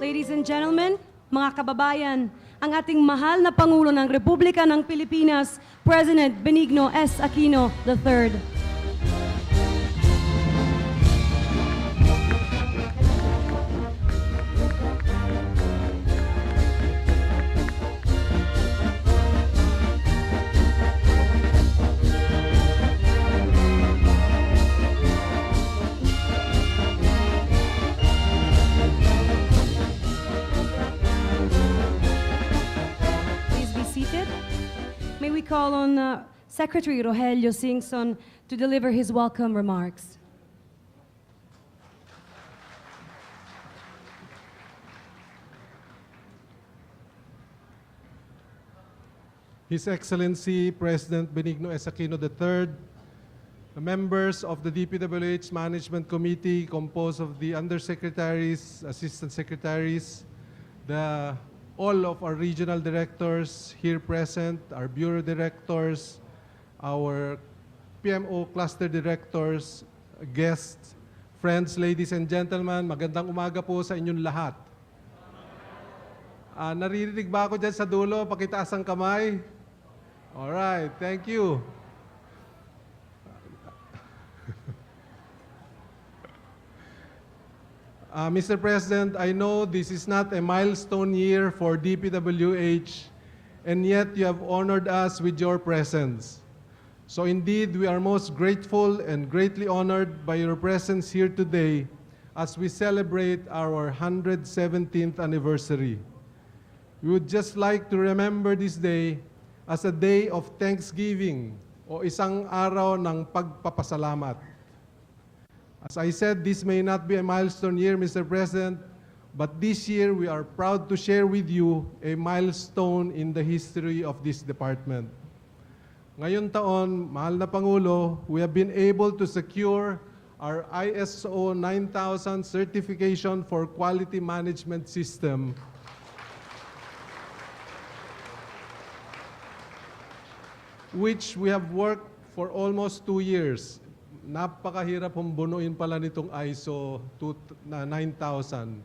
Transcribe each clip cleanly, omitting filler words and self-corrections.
Ladies and gentlemen, mga kababayan, ang ating mahal na Pangulo ng Republika ng Pilipinas, President Benigno S. Aquino III. May we call on Secretary Rogelio Singson to deliver his welcome remarks. His Excellency President Benigno S. Aquino III, the members of the DPWH Management Committee composed of the Undersecretaries, Assistant Secretaries, all of our regional directors here present, our bureau directors, our PMO cluster directors, guests, friends, ladies and gentlemen, magandang umaga po sa inyong lahat. Naririnig ba ako dyan sa dulo? Pakitaas ang kamay. Alright, thank you. Mr. President, I know this is not a milestone year for DPWH, and yet you have honored us with your presence. So indeed, we are most grateful and greatly honored by your presence here today as we celebrate our 117th anniversary. We would just like to remember this day as a day of thanksgiving o isang araw ng pagpapasalamat. As I said, this may not be a milestone year, Mr. President, but this year we are proud to share with you a milestone in the history of this department. Ngayon taon, mahal na Pangulo, we have been able to secure our ISO 9000 certification for quality management system, which we have worked for almost 2 years. Napakahirap humbunuin pala nitong ISO 9000.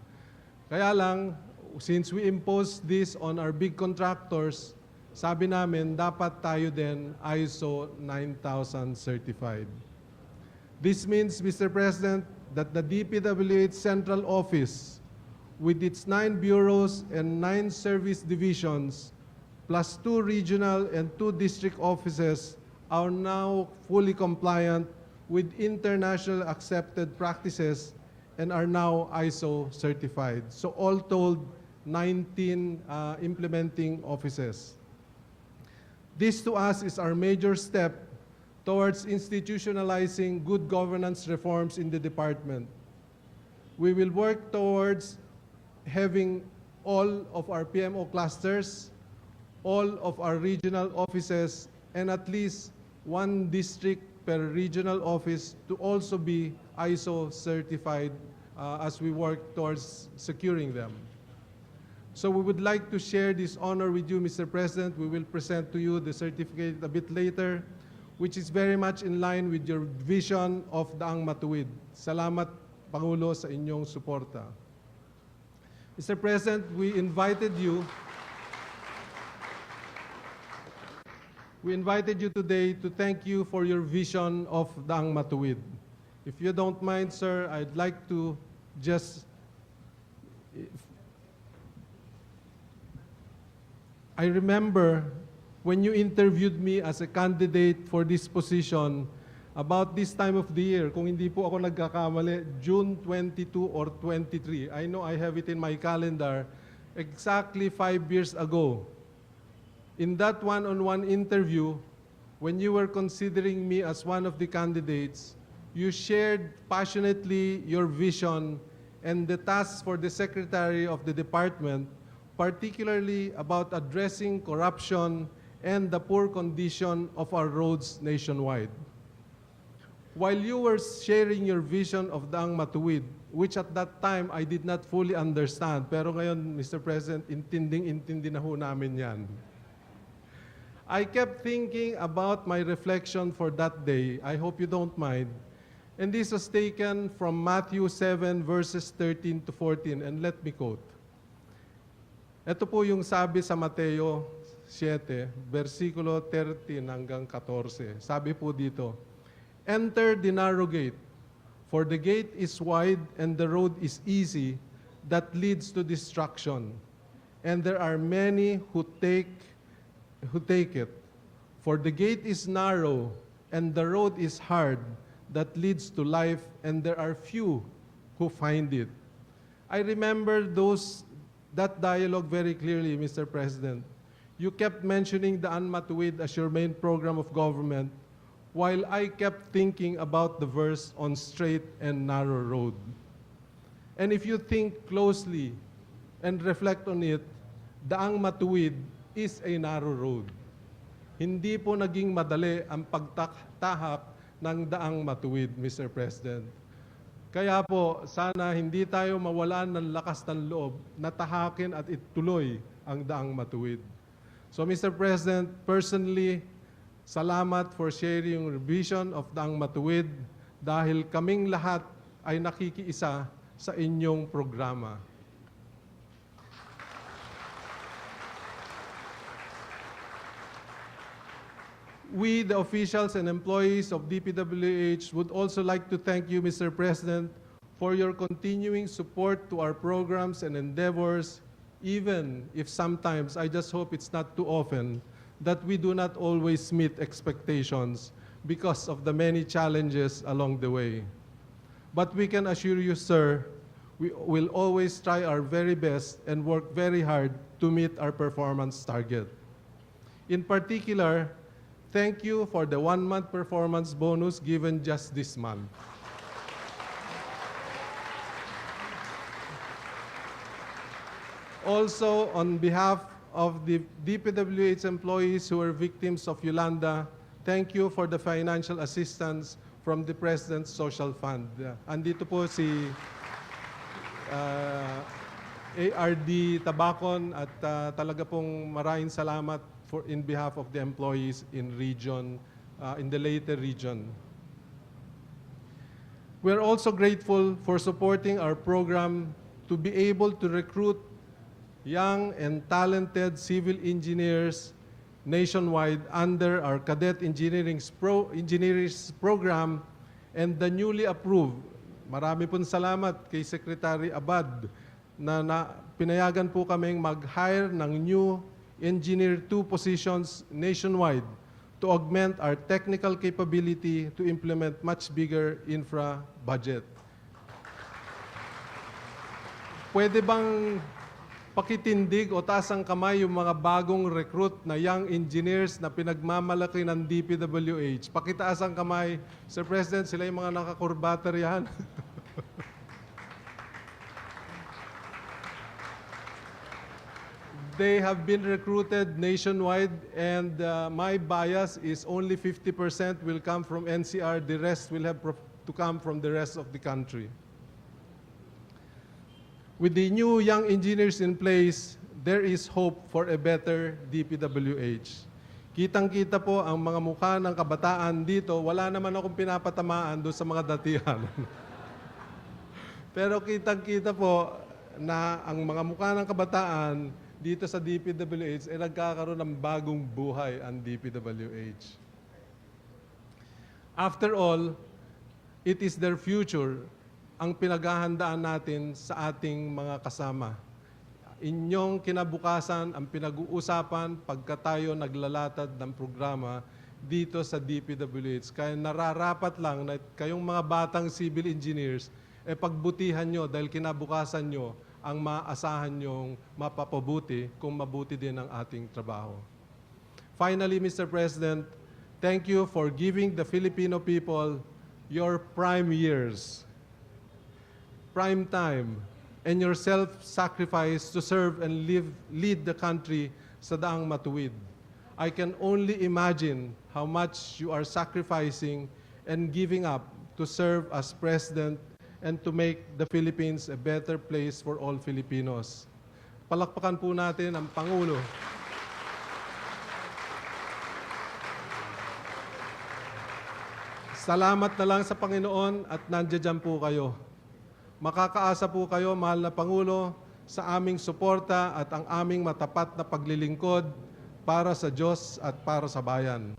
Kaya lang, since we imposed this on our big contractors, sabi namin dapat tayo din ISO 9000 certified. This means, Mr. President, that the DPWH Central Office, with its 9 bureaus and 9 service divisions, plus 2 regional and 2 district offices, are now fully compliant with international accepted practices and are now ISO certified. So all told, 19 implementing offices. This to us is our major step towards institutionalizing good governance reforms in the department. We will work towards having all of our PMO clusters, all of our regional offices, and at least 1 district per regional office to also be ISO certified as we work towards securing them. So we would like to share this honor with you, Mr. President. We will present to you the certificate a bit later, which is very much in line with your vision of Daang matuwid. Salamat, Pangulo, sa inyong suporta. Mr. President, we invited you today to thank you for your vision of Daang matuwid. If you don't mind, sir, I'd like to just... I remember when you interviewed me as a candidate for this position about this time of the year, kung hindi po ako nagkakamali, June 22 or 23. I know I have it in my calendar, exactly 5 years ago. In that one-on-one interview, when you were considering me as one of the candidates, you shared passionately your vision and the tasks for the Secretary of the Department, particularly about addressing corruption and the poor condition of our roads nationwide. While you were sharing your vision of Daang matuwid, which at that time I did not fully understand, pero ngayon, Mr. President, intinding-intindi na ho namin yan. I kept thinking about my reflection for that day. I hope you don't mind. And this was taken from Matthew 7, verses 13 to 14, and let me quote. Ito po yung sabi sa Mateo 7, versikulo 13 hanggang 14. Sabi po dito, "Enter the narrow gate, for the gate is wide and the road is easy that leads to destruction, and there are many who take it. For the gate is narrow and the road is hard that leads to life, and there are few who find it." I remember that dialogue very clearly, Mr. President. You kept mentioning the matuwid as your main program of government, while I kept thinking about the verse on straight and narrow road. And if you think closely and reflect on it, Daang matuwid is a narrow road. Hindi po naging madali ang pagtahak ng Daang matuwid, Mr. President. Kaya po, sana hindi tayo mawalan ng lakas ng loob na tahakin at ituloy ang Daang matuwid. So, Mr. President, personally, salamat for sharing your vision of Daang matuwid dahil kaming lahat ay nakikiisa sa inyong programa. We, the officials and employees of DPWH, would also like to thank you, Mr. President, for your continuing support to our programs and endeavors, even if sometimes, I just hope it's not too often, that we do not always meet expectations because of the many challenges along the way. But we can assure you, sir, we will always try our very best and work very hard to meet our performance target. In particular, thank you for the 1-month performance bonus given just this month. Also, on behalf of the DPWH employees who were victims of Yolanda, thank you for the financial assistance from the President's Social Fund. Andito po si ARD Tabacon at talaga pong maraming salamat in behalf of the employees in the Leyte region. We're also grateful for supporting our program to be able to recruit young and talented civil engineers nationwide under our Cadet Engineering Program and the newly approved. Marami pong salamat kay Secretary Abad na pinayagan po kaming mag-hire ng new Engineer 2 positions nationwide to augment our technical capability to implement much bigger infra budget. Pwede bang pakitindig o taas ang kamay yung mga bagong recruit na young engineers na pinagmamalaki ng DPWH? Pakitaas ang kamay. Sir President, sila yung mga nakakurbater yan. They have been recruited nationwide, and my bias is only 50% will come from NCR. The rest will have to come from the rest of the country. With the new young engineers in place, there is hope for a better DPWH. Kitang-kita po ang mga mukha ng kabataan dito. Wala naman akong pinapatamaan doon sa mga datihan. Pero kitang-kita po na ang mga mukha ng kabataan dito sa DPWH ay nagkakaroon ng bagong buhay ang DPWH. After all, it is their future ang pinaghahandaan natin sa ating mga kasama. Inyong kinabukasan ang pinag-uusapan pagka tayo naglalatad ng programa dito sa DPWH. Kaya nararapat lang na kayong mga batang civil engineers, pagbutihan nyo dahil kinabukasan nyo ang maasahan nyong mapapabuti kung mabuti din ang ating trabaho. Finally, Mr. President, thank you for giving the Filipino people your prime years, prime time, and your self-sacrifice to serve and lead the country sa daang matuwid. I can only imagine how much you are sacrificing and giving up to serve as President and to make the Philippines a better place for all Filipinos. Palakpakan po natin ang Pangulo. Salamat na lang sa Panginoon at nandiyan po kayo. Makakaasa po kayo, mahal na Pangulo, sa aming suporta at ang aming matapat na paglilingkod para sa Diyos at para sa bayan.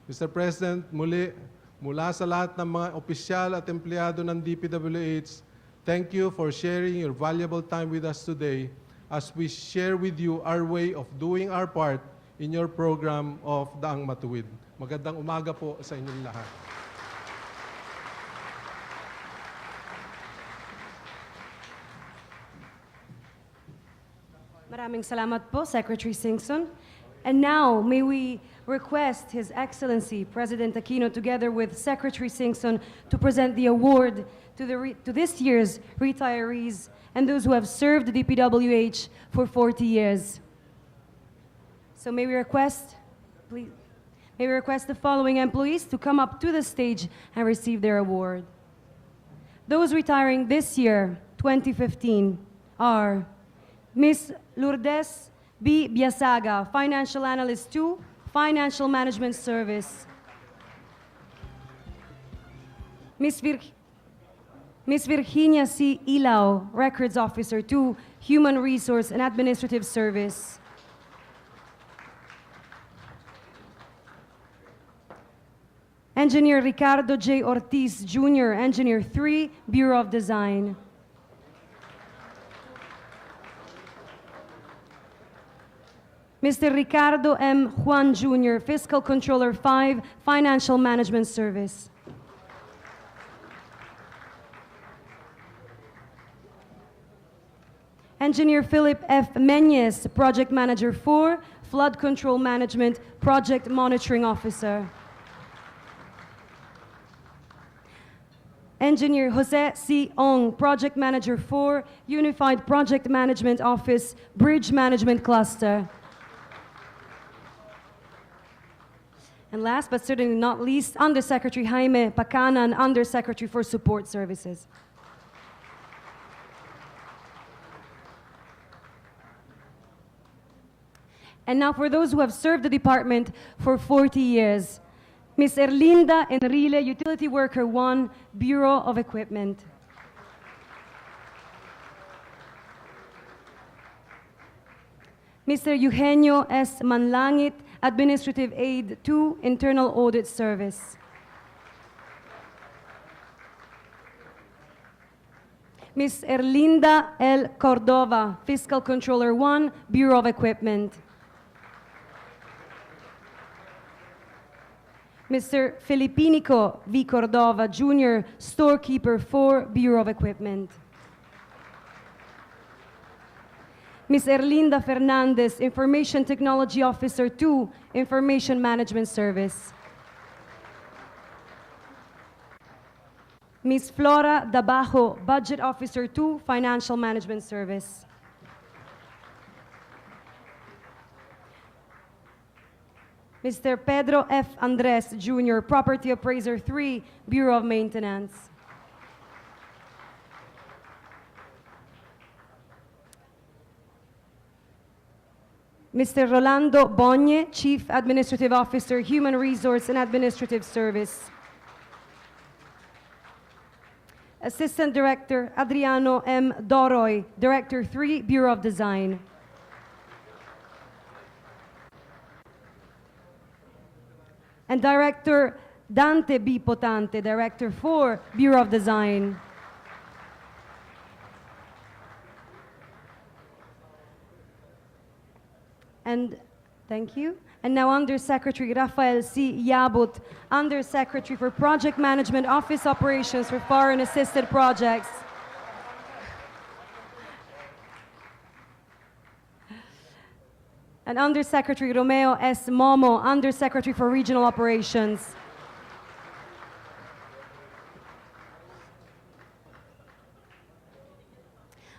Mr. President, muli, mula sa lahat ng mga opisyal at empleyado ng DPWH, thank you for sharing your valuable time with us today as we share with you our way of doing our part in your program of Daang Matuwid. Magandang umaga po sa inyong lahat. Maraming salamat po, Secretary Singson. And now, may we request His Excellency President Aquino together with Secretary Singson to present the award to this year's retirees and those who have served the DPWH for 40 years. So may we request, please, may we request the following employees to come up to the stage and receive their award. Those retiring this year, 2015, are Ms. Lourdes B. Biasaga, Financial Analyst 2, Financial Management Service. Ms. Virginia C. Ilao, Records Officer 2, Human Resource and Administrative Service. Engineer Ricardo J. Ortiz Jr., Engineer 3, Bureau of Design. Mr. Ricardo M. Juan Jr., Fiscal Controller 5, Financial Management Service. Engineer Philip F. Menyes, Project Manager 4, Flood Control Management, Project Monitoring Officer. Engineer Jose C. Ong, Project Manager 4, Unified Project Management Office, Bridge Management Cluster. And last but certainly not least, Undersecretary Jaime Pacanan, Undersecretary for Support Services. And now for those who have served the department for 40 years, Ms. Erlinda Enrile, Utility Worker 1, Bureau of Equipment. Mr. Eugenio S. Manlangit, Administrative Aid 2, Internal Audit Service. Ms. Erlinda L. Cordova, Fiscal Controller 1, Bureau of Equipment. Mr. Filipinico V. Cordova, Jr., Storekeeper 4, Bureau of Equipment. Ms. Erlinda Fernandez, Information Technology Officer 2, Information Management Service. Ms. Flora Dabajo, Budget Officer 2, Financial Management Service. Mr. Pedro F. Andres, Jr., Property Appraiser 3, Bureau of Maintenance. Mr. Rolando Bonye, Chief Administrative Officer, Human Resource and Administrative Service. Assistant Director Adriano M. Doroy, Director 3, Bureau of Design. And Director Dante B. Potante, Director 4, Bureau of Design. And thank you. And now Undersecretary Rafael C. Yabut, Undersecretary for Project Management, Office Operations for Foreign Assisted Projects. And Undersecretary Romeo S. Momo, Undersecretary for Regional Operations.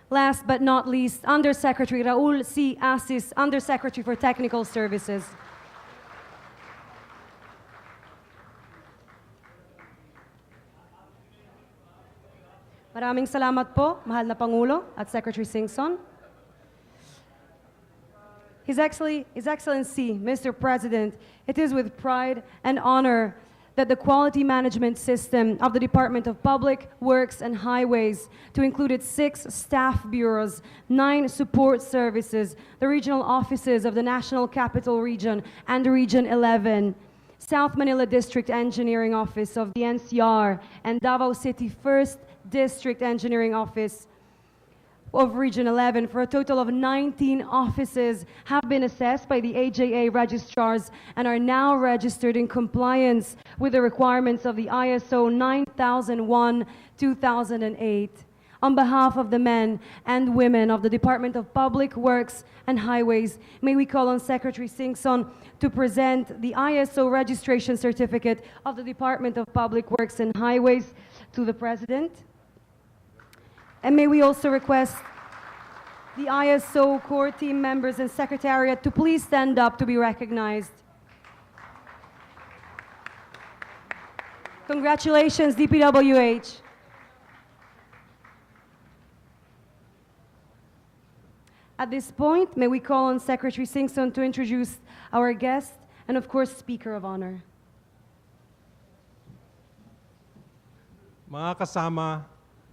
Last but not least, Undersecretary Raul C. Asis, Undersecretary for Technical Services. Maraming salamat po, mahal na Pangulo at Secretary Singson. His Excellency, Mr. President, it is with pride and honor that the quality management system of the Department of Public Works and Highways, to include its 6 staff bureaus, 9 support services, the regional offices of the National Capital Region and Region 11, South Manila District Engineering Office of the NCR, and Davao City 1st District Engineering Office of Region 11, for a total of 19 offices, have been assessed by the AJA registrars and are now registered in compliance with the requirements of the ISO 9001-2008. On behalf of the men and women of the Department of Public Works and Highways, may we call on Secretary Singson to present the ISO registration certificate of the Department of Public Works and Highways to the President. And may we also request the ISO core team members and Secretariat to please stand up to be recognized. Congratulations, DPWH. At this point, may we call on Secretary Singson to introduce our guest and, of course, Speaker of Honor. Mga kasama,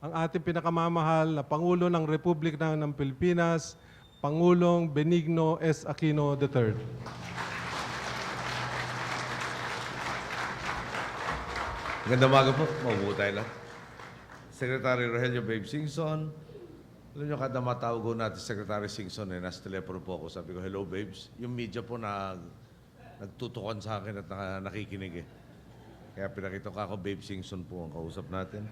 ang ating pinakamamahal na Pangulo ng Republika ng Pilipinas, Pangulong Benigno S. Aquino III. Magandang umaga po. Mabuo tayo lang. Secretary Rogelio Babe Singson. Alam nyo, kada matawag ko natin Secretary Singson, nasa telepono po ako. Sabi ko, hello babes. Yung media po nagtutukan sa akin at nakikinig eh. Kaya pinakita ko ako, Babe Singson po ang kausap natin.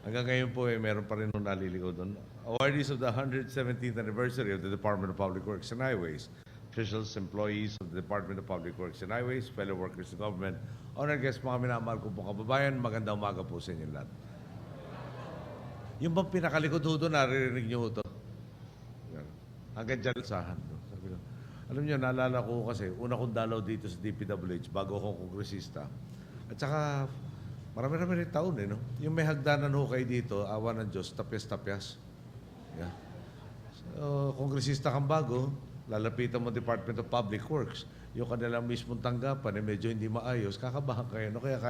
Hanggang ngayon po, meron pa rin nung naliligaw doon. Awardees of the 117th anniversary of the Department of Public Works and Highways, officials, employees of the Department of Public Works and Highways, fellow workers of government, honored guests, mga minamahal ko po kababayan, magandang umaga po sa inyo lahat. Yung bang pinakalikod ho doon, naririnig niyo ito? Hanggang dyan sahan. Sabi ko, alam niyo, naalala ko kasi, una kong dalaw dito sa DPWH bago akong kongresista. At saka, marami-rami rin taon no? Yung may hagdanan ho kayo dito, awa ng Diyos, tapyas-tapyas. Yeah. So, kongresista kang bago, lalapitan mo Department of Public Works. Yung kanilang mismong tanggapan, medyo hindi maayos, kakabahan kayo. Ano kaya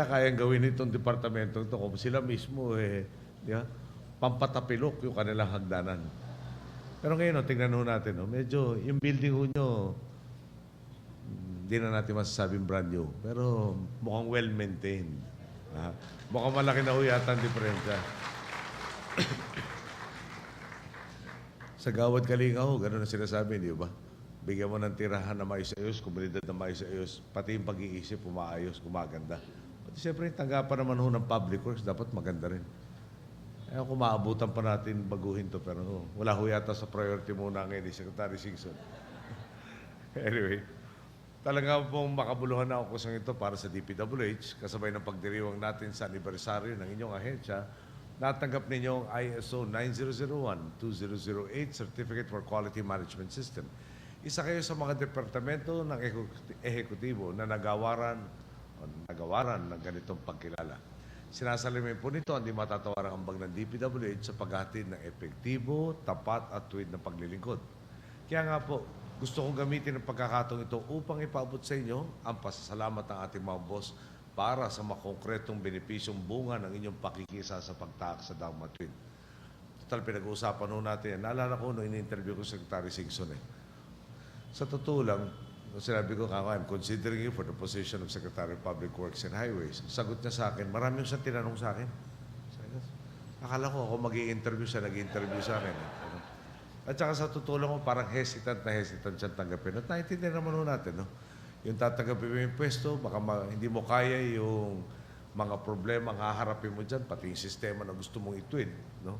kayang gawin itong departamento ito kung sila mismo, yeah, pampatapilok yung kanilang hagdanan. Pero ngayon, tingnan ho natin, medyo yung building ho nyo, hindi na natin masasabing brand new. Pero mukhang well-maintained. Mukhang malaki na ho yata ang diferensya. Sa Gawad Kalinga ho, gano'n ang sinasabi, di ba? Bigyan mo ng tirahan na maayos-ayos, komunidad na maayos-ayos, pati yung pag-iisip, umaayos, gumaganda. Pati siyempre, tanggapan naman ho ng public works, dapat maganda rin. Kaya kung maabutan pa natin baguhin to, pero wala ho yata sa priority muna ngayon ni Secretary Singson. Anyway, talaga pong makabuluhan na ako sa ito para sa DPWH, kasabay ng pagdiriwang natin sa anibersaryo ng inyong ahensya. Natanggap ninyo ang ISO 9001-2008 Certificate for Quality Management System. Isa kayo sa mga departamento ng ehekutibo na nagawaran ng ganitong pagkilala. Sinasalimin po nito ang di matatawarang ambag ng DPWH sa paghatid ng epektibo, tapat at tuwid na paglilingkod. Kaya nga po, gusto kong gamitin ang pagkakataong ito upang ipaabot sa inyo ang pasasalamat ng ating mga boss para sa makongkretong benepisyong bunga ng inyong pakikisa sa pagtaak sa Daang matuwid. Total, pinag-uusapan ho natin yan. Naalala ko nung in-interview ko si Secretary Singson Sa totoo lang, sinabi ko, I'm considering you for the position of Secretary of Public Works and Highways. Sagot niya sa akin, marami yung siyang tinanong sa akin. Akala ko ako mag-i-interview siya, nag-i-interview sa akin. At saka sa totoo lang ko, parang hesitant siyang tanggapin. At naiintindihan naman ho natin, no? Yung tatanggapin mo yung pwesto, baka hindi mo kaya yung mga problema ang haharapin mo dyan, pati yung sistema na gusto mong ituwid, no?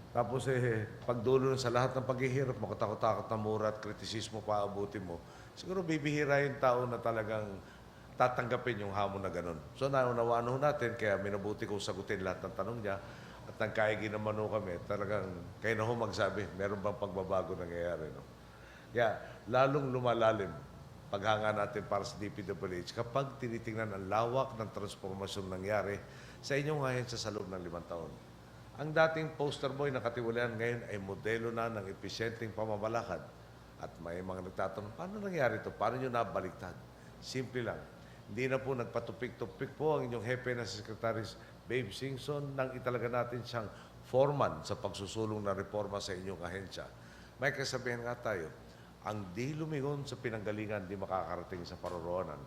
Tapos pagdulo sa lahat ng paghihirap, makatakot-takot na mura at kritisismo pa abutin mo, siguro bibihira yung tao na talagang tatanggapin yung hamon na ganun. So naunawaan ho natin, kaya minabuti kong sagutin lahat ng tanong niya at nagkaigi naman ho kami, talagang kayo na ho magsabi, meron bang pagbabago nangyayari, no? Kaya lalong lumalalim paghanga natin para sa DPWH kapag tinitingnan ang lawak ng transformasyon nangyari sa inyong ahensya sa loob ng 5 taon. Ang dating poster boy na katiwalian ngayon ay modelo na ng episyenteng pamamalakad. At may mga nagtatanong, paano nangyari ito? Paano nyo nabaliktad? Simple lang. Hindi na po nagpatupik-tupik po ang inyong hepe na si Secretary Babe Singson nang italaga natin siyang foreman sa pagsusulong ng reforma sa inyong ahensya. May kasabihan nga tayo, ang di lumingon sa pinanggalingan di makakarating sa paroroonan.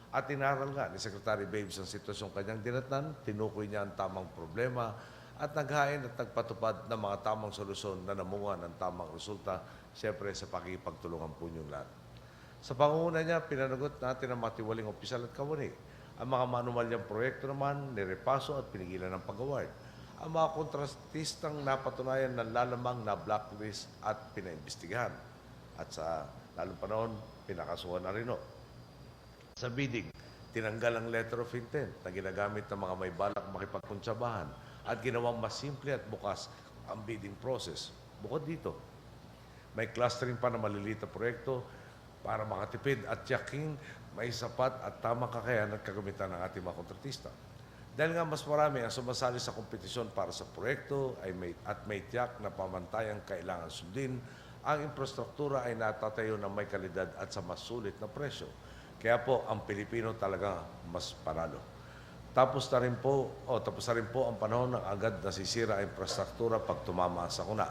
At inaral nga ni Secretary Babes ang sitwasyong kanyang dinatnan, tinukoy niya ang tamang problema at naghain at nagpatupad ng mga tamang solusyon na namunga ng tamang resulta, siyempre sa pakipagtulungan po niyong lahat. Sa pangunguna niya, pinanagot natin ang matiwaling opisyal at kawani. Ang mga manumalyang proyekto naman, nirepaso at pinigilan ng pag-award. Ang mga kontrastistang napatunayan ng lalamang na blacklist at pinaimbestigahan. At sa lalong panahon, pinakasuhan na rin. Sa bidding, tinanggal ang letter of intent na ginagamit ng mga may balak makipagkuntsabahan at ginawang mas simple at bukas ang bidding process. Bukod dito, may clustering pa ng maliliit na proyekto para makatipid at tiyaking may sapat at tamang kakayahan at kagamitan ng ating mga kontratista. Dahil nga mas marami ang sumasali sa kompetisyon para sa proyekto at may tiyak na pamantayang kailangan sundin, ang infrastruktura ay natatayo ng may kalidad at sa mas sulit na presyo. Kaya po, ang Pilipino talaga mas panalo. Tapos na rin po ang panahon ng agad nasisira ang infrastruktura pag tumama sa kuna.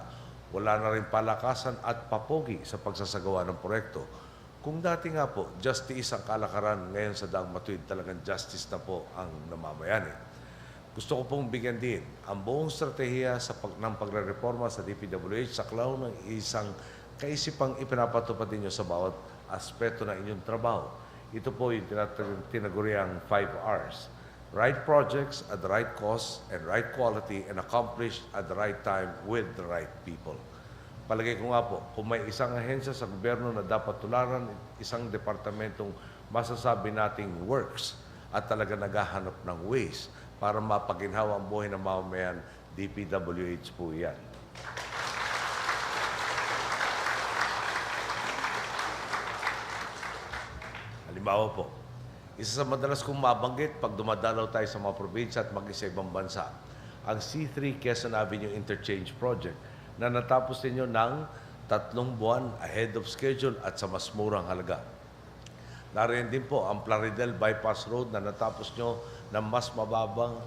Wala na rin palakasan at papogi sa pagsasagawa ng proyekto. Kung dati nga po, justice ang kalakaran, ngayon sa Daang Matuwid talagang justice na po ang namamayani. Gusto ko pong bigyan din ang buong strategiya ng pagre-reforma sa DPWH sa klaw ng isang kaisipang ipinapatupad ninyo sa bawat aspeto ng inyong trabaho. Ito po yung tinaguriang 5 R's. Right projects at the right cost and right quality and accomplished at the right time with the right people. Palagay ko nga po, kung may isang ahensya sa gobyerno na dapat tularan, isang departamentong masasabi nating works at talaga naghahanap ng ways para mapaginhawa ang buhay ng mamamayan, DPWH po yan. Halimbawa po, isa sa madalas kong mabanggit pag dumadalaw tayo sa mga probinsya at mag-isa ibang bansa, ang C3 Quezon Avenue Interchange Project na natapos ninyo ng 3 buwan ahead of schedule at sa mas murang halaga. Nariyan din po ang Plaridel Bypass Road na natapos nyo ng mas mababang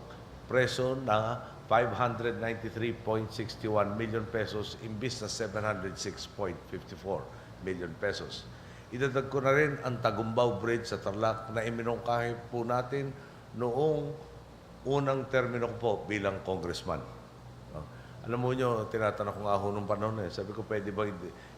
presyo na 593.61 million pesos imbis na 706.54 million pesos. Idadag ko na rin ang Tagumbao Bridge sa Tarlac na iminungkahi po natin noong unang termino ko po bilang congressman. Alam mo nyo, tinatanong ko nga ho nung panahon sabi ko, pwede ba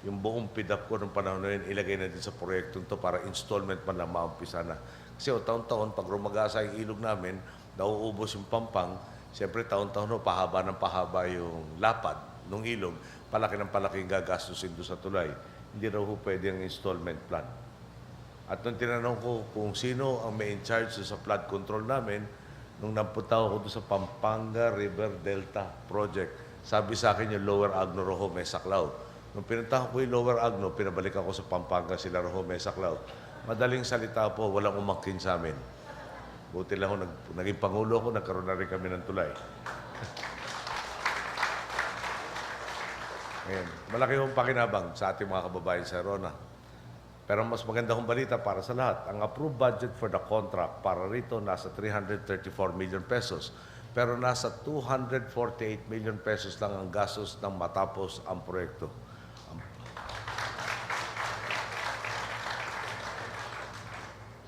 yung buong PIDAP ko nung panahon na yun, ilagay na din sa proyektong to para installment man lang maumpisa na. Kasi taon-taon, pag rumagasa yung ilog namin, nauubos yung pampang, siyempre taon-taon pahaba ng pahaba yung lapad ng ilog, palaki ng palaki yung gagastusin doon sa tulay. Hindi raw ho pwede ang installment plan. At nung tinanong ko kung sino ang may in charge sa flood control namin, nung napunta ako doon sa Pampanga River Delta Project, sabi sa akin yung Lower Agno Rojo Mesa Cloud. Nung pinuntahan ko yung Lower Agno, pinabalik ako sa Pampanga sila Rojo Mesa Cloud. Madaling salita po, walang umangkin sa amin. Buti lang ako, naging Pangulo ko, nagkaroon na rin kami ng tulay. Ngayon, malaki yung pakinabang sa ating mga kababayan sa Rona. Pero mas maganda kong balita para sa lahat, ang approved budget for the contract para rito nasa 334 million pesos. Pero nasa 248 million pesos lang ang gastos nang matapos ang proyekto.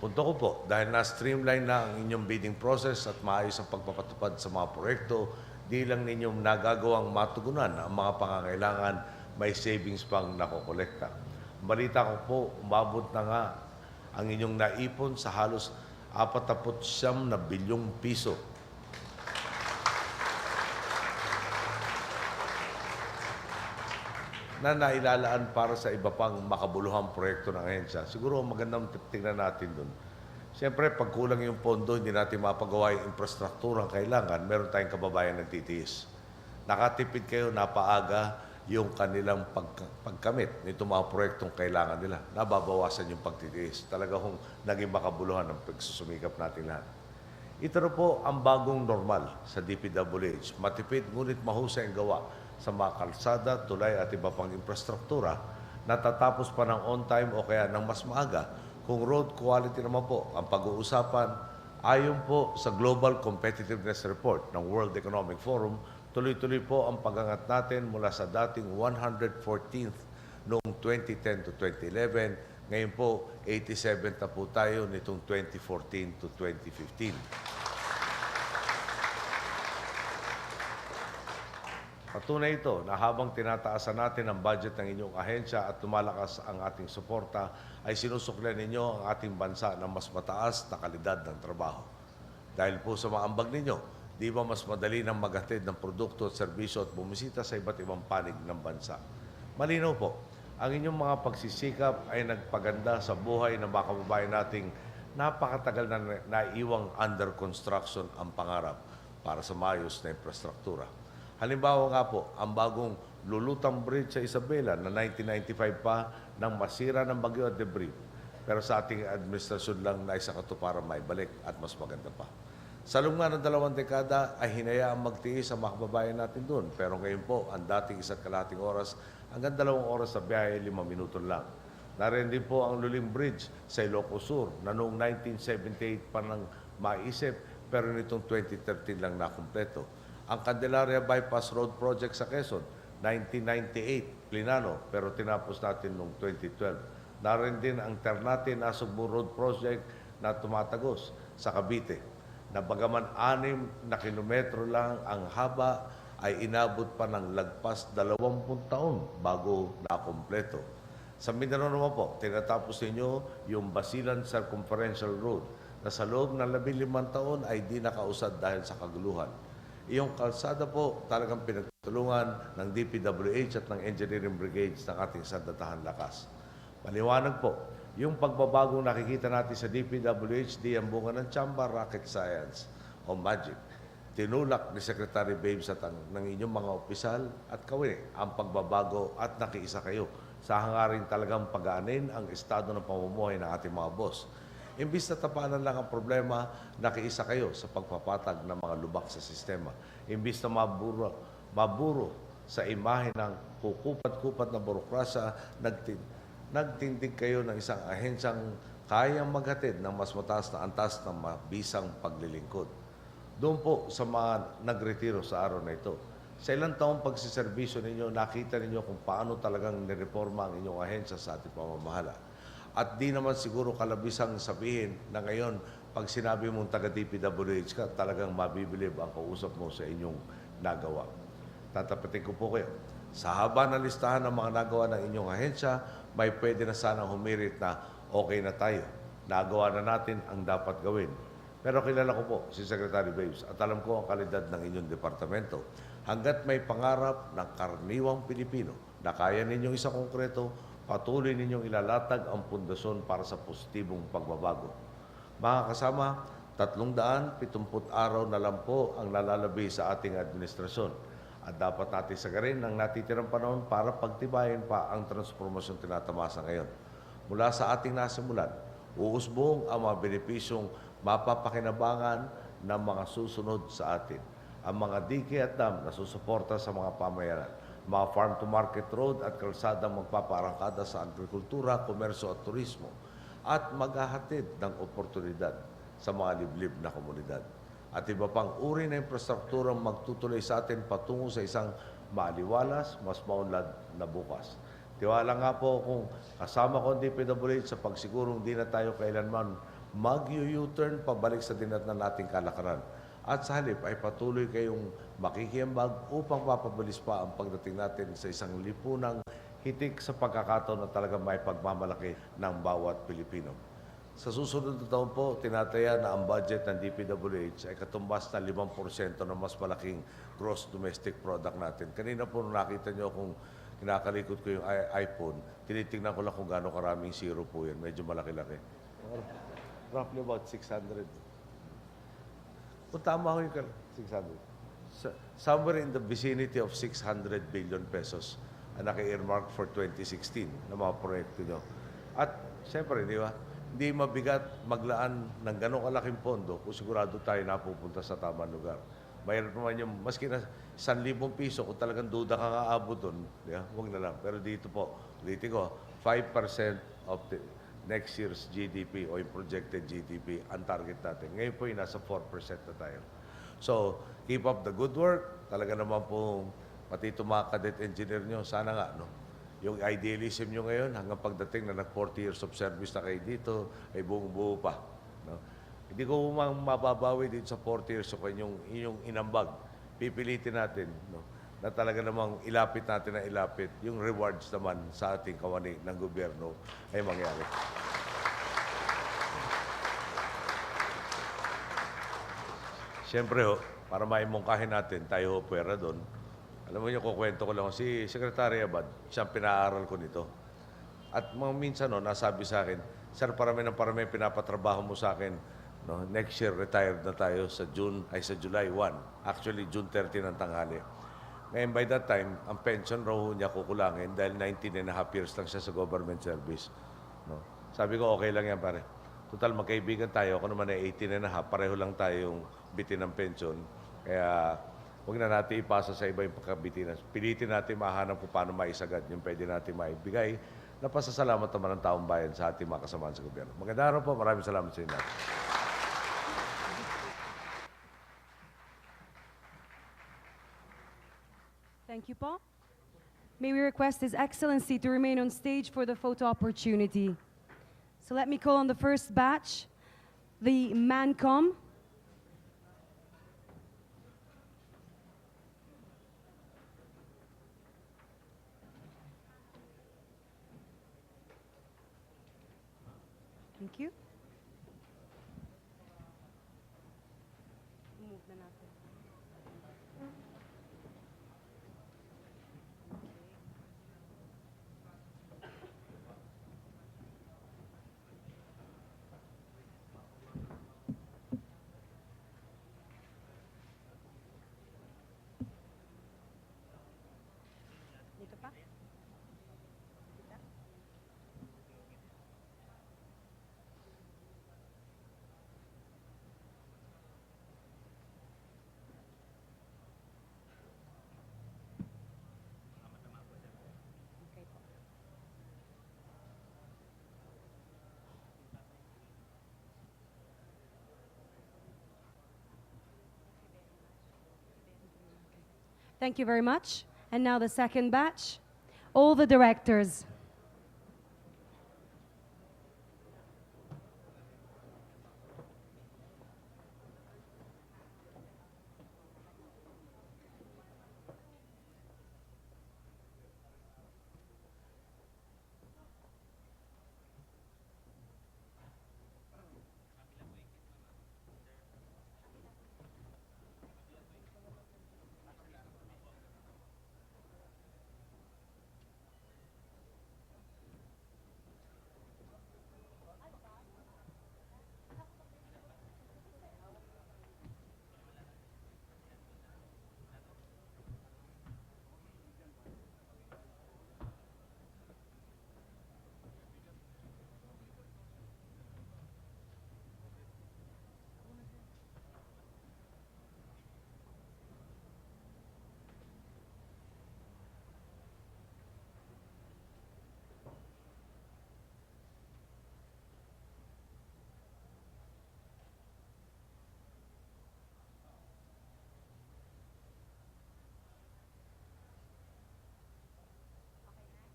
Punto ko po, dahil na-streamline na ang inyong bidding process at maayos ang pagpapatupad sa mga proyekto, di lang ninyong nagagawang matugunan ang mga pangangailangan, may savings pang nakokolekta. Balita ko po, umabot na nga ang inyong naipon sa halos 49 na bilyong piso. Na nailalaan para sa iba pang makabuluhang proyekto ng ahensya. Siguro magandang tingnan natin doon. Siyempre, pag kulang yung pondo, hindi natin mapagawa yung infrastruktura ang kailangan, meron tayong kababayan nagtitiis. Nakatipid kayo, napaaga yung kanilang pagkamit nito mga proyektong kailangan nila. Nababawasan yung pagtitiis. Talaga kung naging makabuluhan ang pagsusumikap natin lahat. Ito na po ang bagong normal sa DPWH. Matipid ngunit mahusay ang gawa sa mga kalsada, tulay at iba pang infrastruktura, natatapos pa ng on time o kaya ng mas maaga Kung road quality naman po ang pag-uusapan, ayon po sa Global Competitiveness Report ng World Economic Forum, tuloy-tuloy po ang pag-angat natin mula sa dating 114th noong 2010 to 2011. Ngayon po, 87th na po tayo nitong 2014 to 2015. Patunay ito na habang tinataasan natin ang budget ng inyong ahensya at lumalakas ang ating suporta, ay sinusuklan ninyo ang ating bansa ng mas mataas na kalidad ng trabaho. Dahil po sa mga ambag ninyo, di ba mas madali nang maghatid ng produkto at serbisyo at bumisita sa iba't ibang panig ng bansa? Malinaw po, ang inyong mga pagsisikap ay nagpaganda sa buhay ng mga kababayan nating napakatagal na naiwang under construction ang pangarap para sa maayos na infrastruktura. Halimbawa nga po, ang bagong Lulutang Bridge sa Isabela na 1995 pa nang masira ng bagyo at debris. Pero sa ating administrasyon lang na isa katuparan maibalik at mas maganda pa. Sa loob nga ng 2 dekada ay hinayaang magtiis ang mga kababayan natin doon. Pero ngayon po, ang dating 1.5 oras hanggang 2 oras sa biyahe, 5 minuto lang. Narin din po ang Luling Bridge sa Ilocos Sur na noong 1978 pa nang maisip pero nitong 2013 lang nakumpleto. Ang Candelaria Bypass Road Project sa Quezon, 1998, plinano, pero tinapos natin noong 2012. Narin din ang Ternate Nasugbu Road Project na tumatagos sa Cavite, na bagaman 6 na kilometro lang ang haba, ay inabot pa ng lagpas 20 taon bago nakumpleto. Sa Mindanao naman po, tinatapos ninyo yung Basilan Circumferential Road na sa loob ng 15 taon ay di nakausad dahil sa kaguluhan. Iyong kalsada po talagang pinagtulungan ng DPWH at ng Engineering Brigades ng ating sandatahan lakas. Maliwanag po, yung pagbabagong nakikita natin sa DPWH, di ang bunga ng tsamba, rocket science o magic. Tinulak ni Secretary Babes at ng inyong mga opisyal at kawin ang pagbabago at nakiisa kayo sa hangaring talagang pag-aanin ang estado ng pamumuhay ng ating mga boss. Imbis na tapanan lang ang problema, nakiisa kayo sa pagpapatag ng mga lubak sa sistema. Imbis na maburo sa imahe ng kukupat-kupat na burokrasya, nagtindig kayo ng isang ahensyang kayang maghatid ng mas mataas na antas ng mabisang paglilingkod. Doon po sa mga nagretiro sa araw na ito, sa ilang taong pagsiservisyo ninyo, nakita ninyo kung paano talagang nireforma ang inyong ahensya sa ating pamamahala. At di naman siguro kalabisang sabihin na ngayon, pag sinabi mong taga-DPWH ka, talagang mabibilib ang kausap mo sa inyong nagawa. Tatapatin ko po kayo. Sa haba ng listahan ng mga nagawa ng inyong ahensya, may pwede na sanang humirit na okay na tayo. Nagawa na natin ang dapat gawin. Pero kilala ko po si Secretary Babes at alam ko ang kalidad ng inyong departamento. Hanggat may pangarap ng karaniwang Pilipino na kaya ninyong isa konkreto, patuloy ninyong ilalatag ang pundasyon para sa positibong pagbabago. Mga kasama, 370 araw na lang po ang nalalabi sa ating administrasyon at dapat natin sagarin ang natitirang panahon para pagtibayin pa ang transformasyon tinatamasa ngayon. Mula sa ating nasimulan, uusbong ang mga benepisyong mapapakinabangan ng mga susunod sa atin. Ang mga dike at dam na susuporta sa mga pamayanan, mga farm-to-market road at kalsadang magpaparangkada sa agrikultura, komersyo at turismo, at maghahatid ng oportunidad sa mga liblib na komunidad. At iba pang uri na infrastrukturang magtutuloy sa atin patungo sa isang maaliwalas, mas maunlad na bukas. Tiwala nga po kung kasama ko ang DPWH sa pagsigurong di na tayo kailanman mag-U-turn pabalik sa dinatnan nating kalakaran. At sa halip ay patuloy kayong makikiambag upang mapabilis pa ang pagdating natin sa isang lipunang hitik sa pagkakataon na talagang may pagmamalaki ng bawat Pilipino. Sa susunod na taon po, tinataya na ang budget ng DPWH ay katumbas na 5% ng mas malaking gross domestic product natin. Kanina po nakita nyo kung kinakalikot ko yung iPhone, tinitingnan ko lang kung gaano karaming zero po yan. Medyo malaki-laki. Roughly about 600. Kung tama ko yung 600. Somewhere in the vicinity of 600 billion pesos ang naka-earmark for 2016 na mga proyekto nyo. At siyempre, di ba? Hindi mabigat maglaan ng ganong kalaking pondo kung sigurado tayo napupunta sa tamang lugar. Mayroon naman yung, maski na 1,000 piso, kung talagang duda ka kaabot doon, huwag na lang. Pero dito po, dito ko, 5% of the next year's GDP o yung projected GDP, ang target natin. Ngayon po yung nasa 4% na tayo. So, keep up the good work. Talaga naman po, pati itong mga cadet engineer nyo, sana nga, no? Yung idealism nyo ngayon, hanggang pagdating na nag-40 years of service na kayo dito, ay buong-buo pa. No? Hindi ko mababawi dito sa 40 years of inyong inambag. Pipilitin natin, no? Na talaga namang ilapit natin na ilapit, yung rewards naman sa ating kawani ng gobyerno ay mangyari. Siyempre ho, para maimungkahin natin, tayo ho pwera doon. Alam mo niyo, kukwento ko lang, si Secretary Abad, siyang pinaaral ko nito. At mga minsan, no, nasabi sa akin, Sir, parami pinapatrabaho mo sa akin. No, next year, retired na tayo sa July 1. Actually, June 30 ng tanghali. Ngayon, by that time, ang pension raw niya kukulangin dahil 19 and a half years lang siya sa government service. No? Sabi ko, okay lang yan, pare. Total, magkaibigan tayo. Ako naman ay 18 and a half. Pareho lang tayong bitin ng pension. Kaya, huwag na natin ipasa sa iba yung pagkabitinan. Pilitin natin mahanap kung paano maisagad yung pwede natin maibigay na pasasalamat naman ng taong bayan sa ating mga kasamahan sa gobyerno. Magandang araw po. Maraming salamat sa inyo. Thank you, Paul. May we request His Excellency to remain on stage for the photo opportunity. So let me call on the first batch, the MANCOM. Thank you. Move na natin. Dito pa? Okay po. Thank you very much. And now the second batch, all the directors.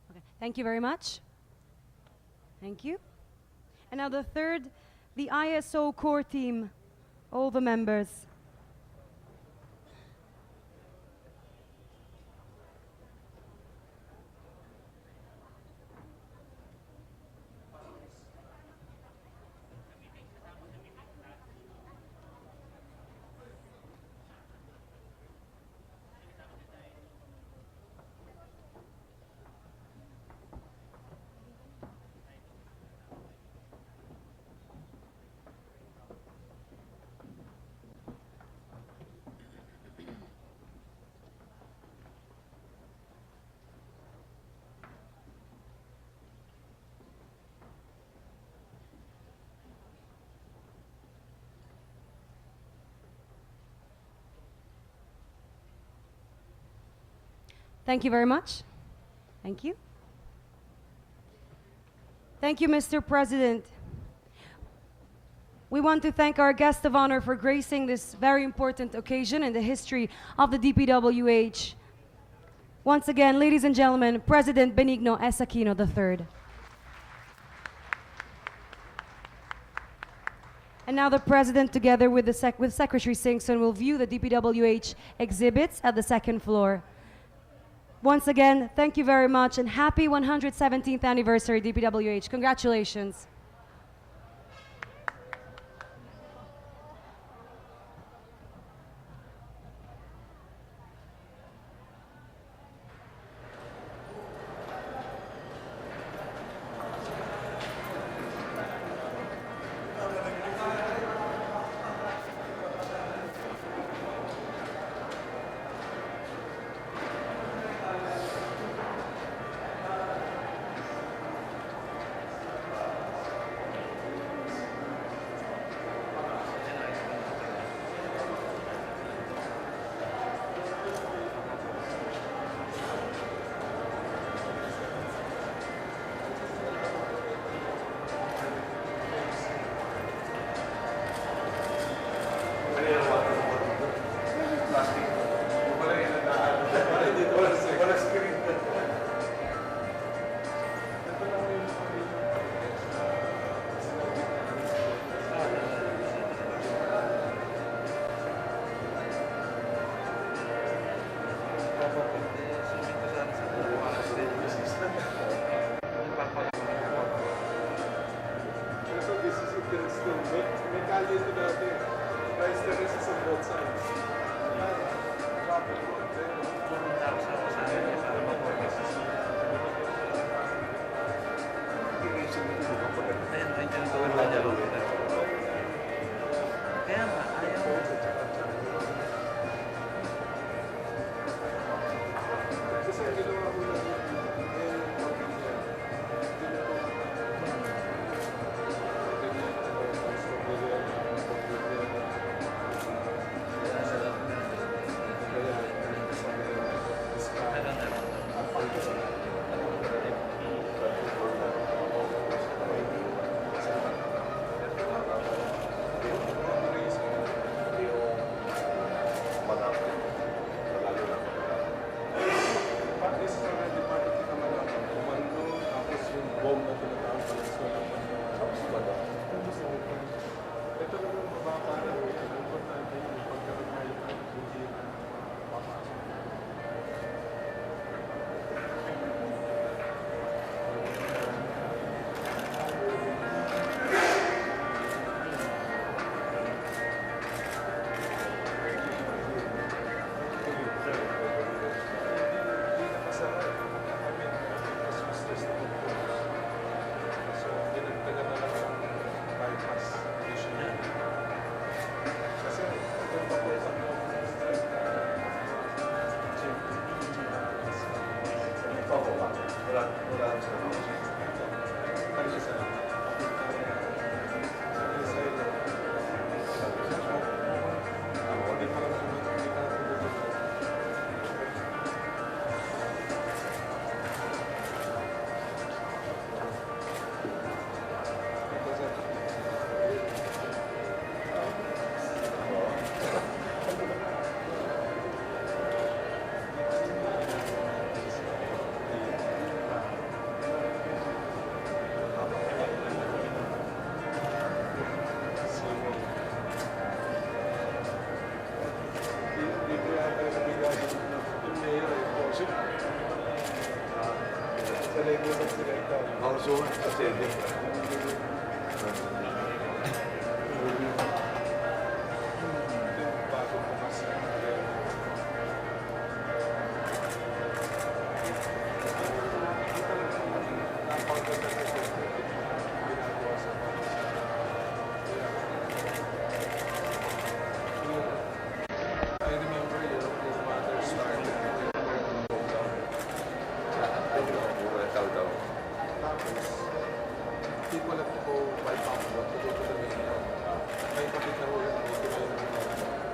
Okay. Thank you very much. Thank you. And now the third, the ISO core team, all the members. Thank you very much. Thank you. Thank you, Mr. President. We want to thank our guest of honor for gracing this very important occasion in the history of the DPWH. Once again, ladies and gentlemen, President Benigno S. Aquino III. And now the President, together with, with Secretary Singson, will view the DPWH exhibits at the second floor. Once again, thank you very much and happy 117th anniversary DPWH. Congratulations.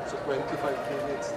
So 25 minutes.